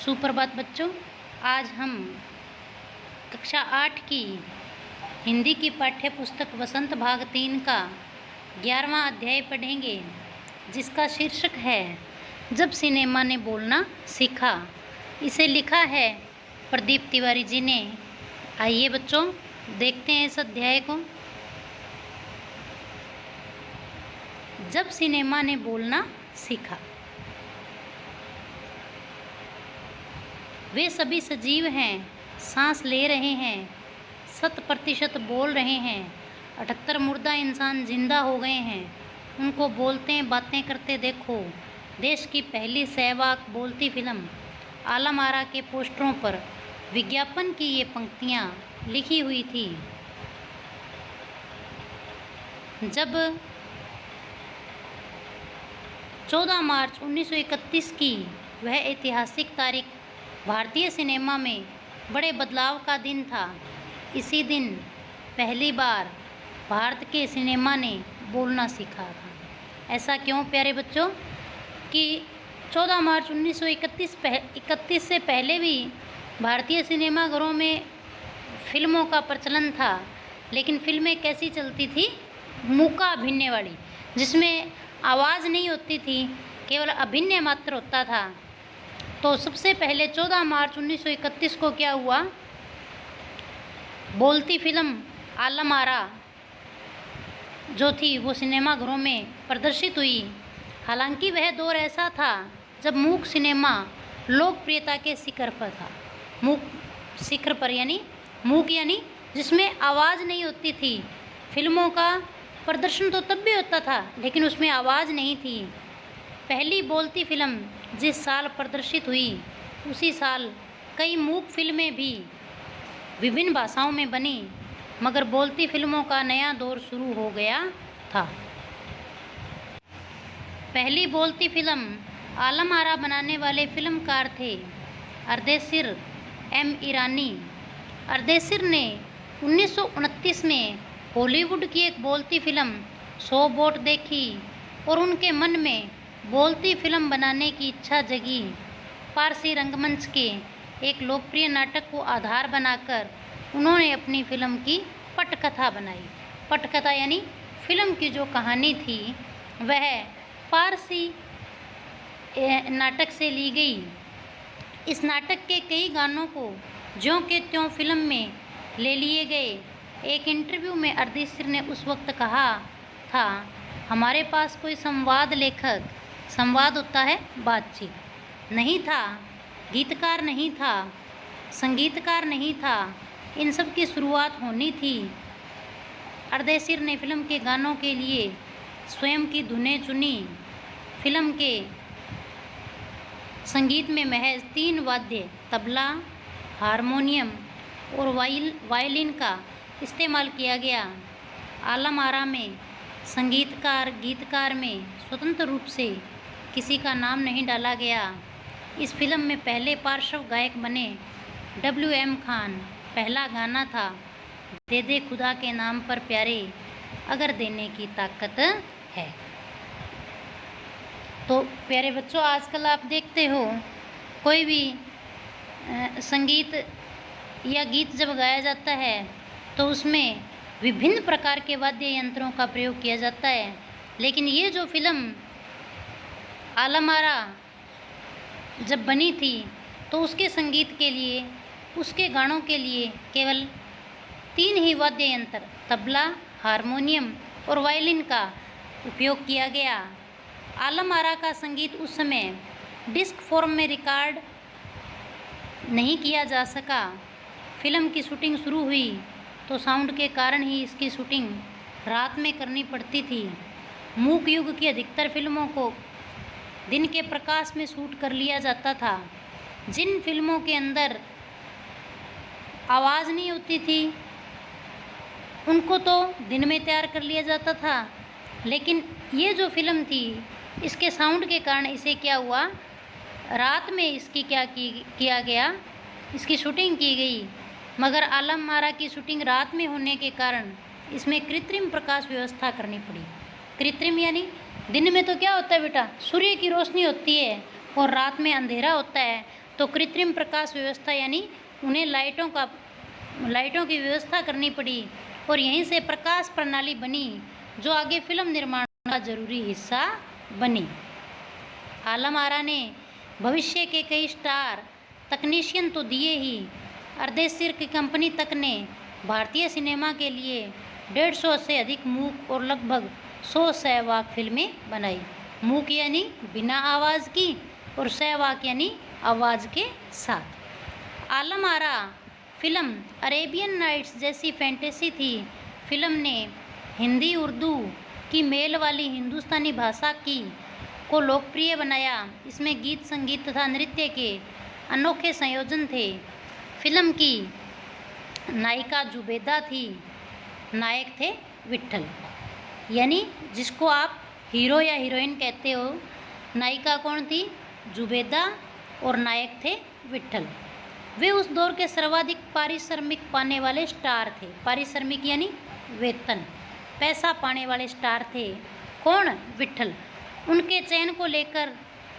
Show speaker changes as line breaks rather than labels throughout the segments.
सुप्रभात बच्चों। आज हम कक्षा 8 की हिंदी की पाठ्य पुस्तक वसंत भाग 3 का 11वां अध्याय पढ़ेंगे, जिसका शीर्षक है जब सिनेमा ने बोलना सीखा। इसे लिखा है प्रदीप तिवारी जी ने। आइए बच्चों, देखते हैं इस अध्याय को। जब सिनेमा ने बोलना सीखा। वे सभी सजीव हैं, सांस ले रहे हैं, 100% बोल रहे हैं। 78 मुर्दा इंसान जिंदा हो गए हैं। उनको बोलते बातें करते देखो। देश की पहली सहवाग बोलती फिल्म आलम आरा के पोस्टरों पर विज्ञापन की ये पंक्तियाँ लिखी हुई थी। जब 14 मार्च 1931 की वह ऐतिहासिक तारीख भारतीय सिनेमा में बड़े बदलाव का दिन था। इसी दिन पहली बार भारत के सिनेमा ने बोलना सीखा था। ऐसा क्यों प्यारे बच्चों कि 14 मार्च 1931 से पहले भी भारतीय सिनेमाघरों में फिल्मों का प्रचलन था, लेकिन फिल्में कैसी चलती थी? मूका अभिनय वाली, जिसमें आवाज़ नहीं होती थी, केवल अभिनय मात्र होता था। तो सबसे पहले 14 मार्च 1931 को क्या हुआ? बोलती फिल्म आलम आरा जो थी वो सिनेमाघरों में प्रदर्शित हुई। हालांकि वह दौर ऐसा था जब मूक सिनेमा लोकप्रियता के शिखर पर था। शिखर पर यानी मूक यानी जिसमें आवाज़ नहीं होती थी। फिल्मों का प्रदर्शन तो तब भी होता था, लेकिन उसमें आवाज़ नहीं थी। पहली बोलती फिल्म जिस साल प्रदर्शित हुई, उसी साल कई मूक फिल्में भी विभिन्न भाषाओं में बनी, मगर बोलती फिल्मों का नया दौर शुरू हो गया था। पहली बोलती फिल्म आलम आरा बनाने वाले फिल्मकार थे अर्देशीर एम ईरानी। अर्देशीर ने 1929 में हॉलीवुड की एक बोलती फिल्म 100 बोट देखी और उनके मन में बोलती फिल्म बनाने की इच्छा जगी। पारसी रंगमंच के एक लोकप्रिय नाटक को आधार बनाकर उन्होंने अपनी फिल्म की पटकथा बनाई। पटकथा यानी फिल्म की जो कहानी थी वह पारसी नाटक से ली गई। इस नाटक के कई गानों को ज्यों के त्यों फिल्म में ले लिए गए। एक इंटरव्यू में अर्देशीर ने उस वक्त कहा था, हमारे पास कोई संवाद होता है, बातचीत नहीं था, गीतकार नहीं था, संगीतकार नहीं था, इन सब की शुरुआत होनी थी। अर्देशीर ने फिल्म के गानों के लिए स्वयं की धुनें चुनी। फिल्म के संगीत में महज 3 वाद्य तबला, हारमोनियम और वायलिन का इस्तेमाल किया गया। आलम आरा में संगीतकार गीतकार में स्वतंत्र रूप से किसी का नाम नहीं डाला गया। इस फिल्म में पहले पार्श्व गायक बने WM खान। पहला गाना था दे दे खुदा के नाम पर प्यारे, अगर देने की ताकत है। तो प्यारे बच्चों, आजकल आप देखते हो कोई भी संगीत या गीत जब गाया जाता है तो उसमें विभिन्न प्रकार के वाद्य यंत्रों का प्रयोग किया जाता है, लेकिन ये जो फिल्म आलम आरा जब बनी थी तो उसके संगीत के लिए, उसके गानों के लिए केवल 3 ही वाद्य यंत्र तबला, हारमोनियम और वायलिन का उपयोग किया गया। आलम आरा का संगीत उस समय डिस्क फॉर्म में रिकॉर्ड नहीं किया जा सका। फिल्म की शूटिंग शुरू हुई तो साउंड के कारण ही इसकी शूटिंग रात में करनी पड़ती थी। मूक युग की अधिकतर फिल्मों को दिन के प्रकाश में शूट कर लिया जाता था। जिन फिल्मों के अंदर आवाज़ नहीं होती थी उनको तो दिन में तैयार कर लिया जाता था, लेकिन ये जो फिल्म थी इसके साउंड के कारण इसे क्या हुआ, रात में इसकी किया गया, इसकी शूटिंग की गई। मगर आलम आरा की शूटिंग रात में होने के कारण इसमें कृत्रिम प्रकाश व्यवस्था करनी पड़ी। कृत्रिम यानी दिन में तो क्या होता है बेटा, सूर्य की रोशनी होती है और रात में अंधेरा होता है, तो कृत्रिम प्रकाश व्यवस्था यानी उन्हें लाइटों की व्यवस्था करनी पड़ी और यहीं से प्रकाश प्रणाली बनी जो आगे फिल्म निर्माण का जरूरी हिस्सा बनी। आलम आरा ने भविष्य के कई स्टार तकनीशियन तो दिए ही, अर्देशीर की कंपनी तक ने भारतीय सिनेमा के लिए 150 से अधिक मूक और लगभग 100 सहवाक फिल्में बनाई। मूक यानी बिना आवाज़ की और सहवाक यानी आवाज़ के साथ। Alam Ara film Arabian nights जैसी फैंटेसी थी। फिल्म ने हिंदी उर्दू की मेल वाली हिंदुस्तानी भाषा को लोकप्रिय बनाया। इसमें गीत संगीत तथा नृत्य के अनोखे संयोजन थे। फिल्म की नायिका जुबेदा थी, नायक थे विट्ठल, यानी जिसको आप हीरो या हीरोइन कहते हो। नायिका कौन थी? जुबेदा, और नायक थे विट्ठल। वे उस दौर के सर्वाधिक पारिश्रमिक पाने वाले स्टार थे। पारिश्रमिक यानी वेतन, पैसा पाने वाले स्टार थे। कौन? विट्ठल। उनके चयन को लेकर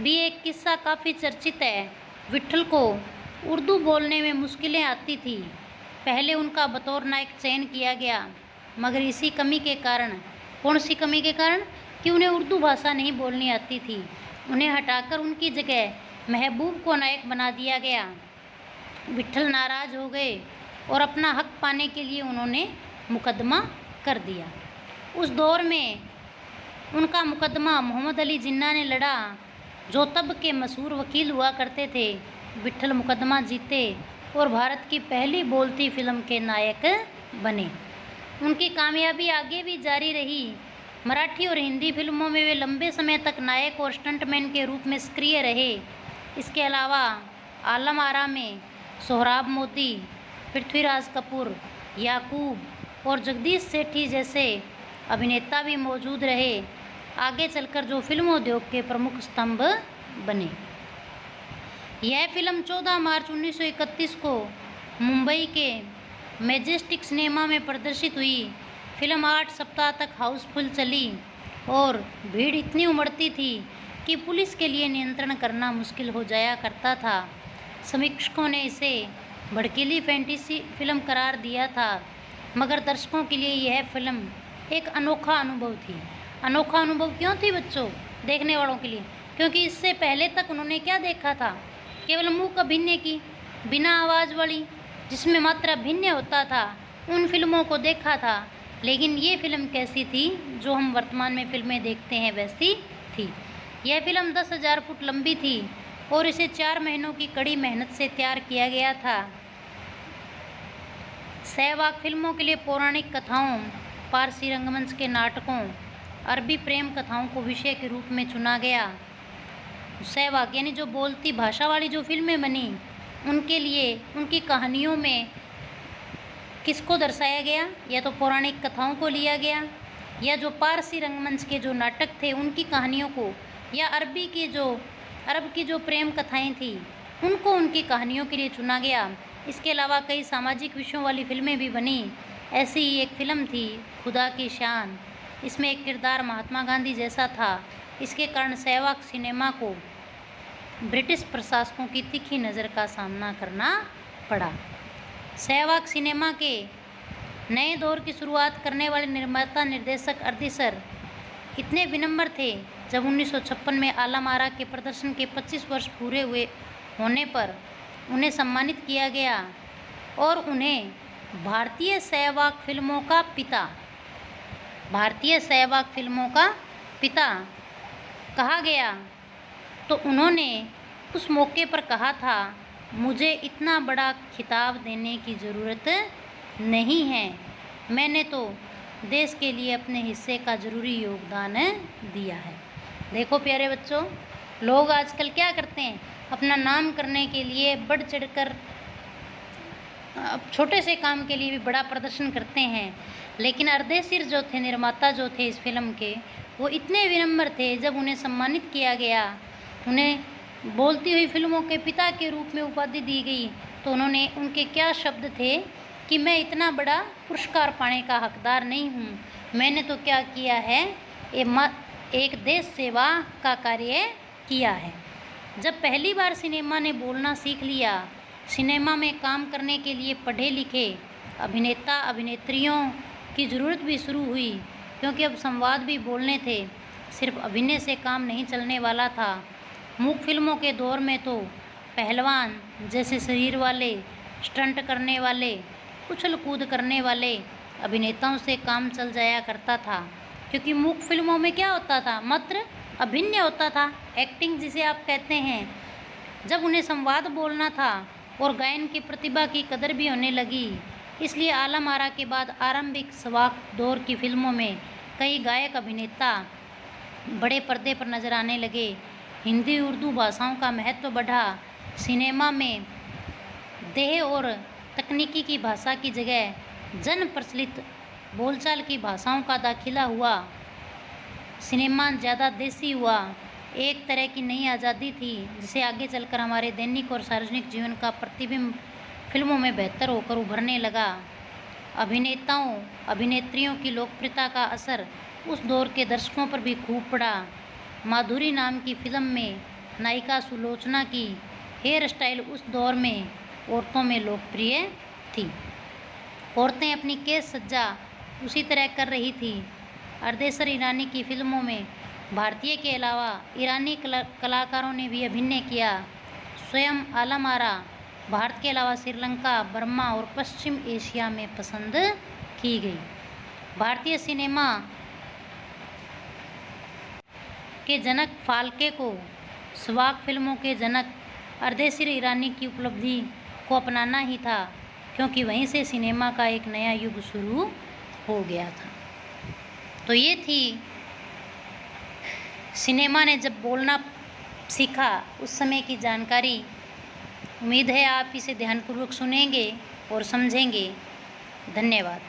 भी एक किस्सा काफ़ी चर्चित है। विट्ठल को उर्दू बोलने में मुश्किलें आती थी। पहले उनका बतौर नायक चयन किया गया, मगर इसी कमी के कारण, कौन सी कमी के कारण? कि उन्हें उर्दू भाषा नहीं बोलनी आती थी। उन्हें हटाकर उनकी जगह महबूब को नायक बना दिया गया। विट्ठल नाराज़ हो गए और अपना हक पाने के लिए उन्होंने मुकदमा कर दिया। उस दौर में उनका मुकदमा मोहम्मद अली जिन्ना ने लड़ा, जो तब के मशहूर वकील हुआ करते थे। विट्ठल मुकदमा जीते और भारत की पहली बोलती फिल्म के नायक बने। उनकी कामयाबी आगे भी जारी रही। मराठी और हिंदी फिल्मों में वे लंबे समय तक नायक और स्टंटमैन के रूप में सक्रिय रहे। इसके अलावा आलम आरा में सोहराब मोदी, पृथ्वीराज कपूर, याकूब और जगदीश सेठी जैसे अभिनेता भी मौजूद रहे, आगे चलकर जो फिल्मोद्योग के प्रमुख स्तंभ बने। यह फिल्म 14 मार्च 1931 को मुंबई के मैजेस्टिक सिनेमा में प्रदर्शित हुई। फिल्म 8 सप्ताह तक हाउसफुल चली और भीड़ इतनी उमड़ती थी कि पुलिस के लिए नियंत्रण करना मुश्किल हो जाया करता था। समीक्षकों ने इसे भड़कीली फैंटेसी फिल्म करार दिया था, मगर दर्शकों के लिए यह फिल्म एक अनोखा अनुभव थी। अनोखा अनुभव क्यों थी बच्चों? देखने वालों के लिए, क्योंकि इससे पहले तक उन्होंने क्या देखा था? केवल मूक अभिनय की, बिना आवाज़ वाली, जिसमें मात्र अभिनय होता था, उन फिल्मों को देखा था। लेकिन ये फिल्म कैसी थी? जो हम वर्तमान में फिल्में देखते हैं वैसी थी। यह फिल्म 10,000 फुट लंबी थी और इसे 4 महीनों की कड़ी मेहनत से तैयार किया गया था। सहवाग फिल्मों के लिए पौराणिक कथाओं, पारसी रंगमंच के नाटकों, अरबी प्रेम कथाओं को विषय के रूप में चुना गया। सहवाग यानी जो बोलती भाषा वाली जो फिल्में बनी, उनके लिए उनकी कहानियों में किसको दर्शाया गया? या तो पौराणिक कथाओं को लिया गया, या जो पारसी रंगमंच के जो नाटक थे उनकी कहानियों को, या अरब की जो प्रेम कथाएं थी उनको उनकी कहानियों के लिए चुना गया। इसके अलावा कई सामाजिक विषयों वाली फिल्में भी बनी। ऐसी ही एक फिल्म थी खुदा की शान। इसमें एक किरदार महात्मा गांधी जैसा था। इसके कारण सहवाग सिनेमा को ब्रिटिश प्रशासकों की तीखी नज़र का सामना करना पड़ा। सहवाग सिनेमा के नए दौर की शुरुआत करने वाले निर्माता निर्देशक अर्देसर इतने विनम्र थे, जब 1956 में आलम आरा के प्रदर्शन के 25 वर्ष पूरे होने पर उन्हें सम्मानित किया गया और उन्हें भारतीय सहवाग फिल्मों का पिता कहा गया। तो उन्होंने उस मौके पर कहा था, मुझे इतना बड़ा खिताब देने की ज़रूरत नहीं है, मैंने तो देश के लिए अपने हिस्से का ज़रूरी योगदान दिया है। देखो प्यारे बच्चों, लोग आजकल क्या करते हैं? अपना नाम करने के लिए बढ़ चढ़कर छोटे से काम के लिए भी बड़ा प्रदर्शन करते हैं। लेकिन अर्देशीर जो थे, निर्माता जो थे इस फिल्म के, वो इतने विनम्र थे। जब उन्हें सम्मानित किया गया, उन्हें बोलती हुई फिल्मों के पिता के रूप में उपाधि दी गई, तो उन्होंने उनके क्या शब्द थे कि मैं इतना बड़ा पुरस्कार पाने का हकदार नहीं हूँ, मैंने तो क्या किया है, एक देश सेवा का कार्य किया है। जब पहली बार सिनेमा ने बोलना सीख लिया, सिनेमा में काम करने के लिए पढ़े लिखे अभिनेता अभिनेत्रियों की ज़रूरत भी शुरू हुई, क्योंकि अब संवाद भी बोलने थे। सिर्फ अभिनय से काम नहीं चलने वाला था। मूक फिल्मों के दौर में तो पहलवान जैसे शरीर वाले, स्टंट करने वाले, उछल कूद करने वाले अभिनेताओं से काम चल जाया करता था, क्योंकि मूक फिल्मों में क्या होता था, मात्र अभिनय होता था, एक्टिंग जिसे आप कहते हैं। जब उन्हें संवाद बोलना था और गायन की प्रतिभा की कदर भी होने लगी, इसलिए आलम आरा के बाद आरंभिक सवाक दौर की फिल्मों में कई गायक अभिनेता बड़े पर्दे पर नजर आने लगे। हिंदी उर्दू भाषाओं का महत्व बढ़ा। सिनेमा में देह और तकनीकी की भाषा की जगह जन प्रचलित बोलचाल की भाषाओं का दाखिला हुआ। सिनेमा ज़्यादा देसी हुआ। एक तरह की नई आज़ादी थी, जिसे आगे चलकर हमारे दैनिक और सार्वजनिक जीवन का प्रतिबिंब फिल्मों में बेहतर होकर उभरने लगा। अभिनेताओं अभिनेत्रियों की लोकप्रियता का असर उस दौर के दर्शकों पर भी खूब पड़ा। माधुरी नाम की फिल्म में नायिका सुलोचना की हेयर स्टाइल उस दौर में औरतों में लोकप्रिय थी। औरतें अपनी केश सज्जा उसी तरह कर रही थी। अर्देसर ईरानी की फिल्मों में भारतीय के अलावा ईरानी कलाकारों ने भी अभिनय किया। स्वयं आलम आरा भारत के अलावा श्रीलंका, बर्मा और पश्चिम एशिया में पसंद की गई। भारतीय सिनेमा के जनक फाल्के को स्वाक फिल्मों के जनक अर्देसर ईरानी की उपलब्धि को अपनाना ही था, क्योंकि वहीं से सिनेमा का एक नया युग शुरू हो गया था। तो ये थी सिनेमा ने जब बोलना सीखा उस समय की जानकारी। उम्मीद है आप इसे ध्यानपूर्वक सुनेंगे और समझेंगे। धन्यवाद।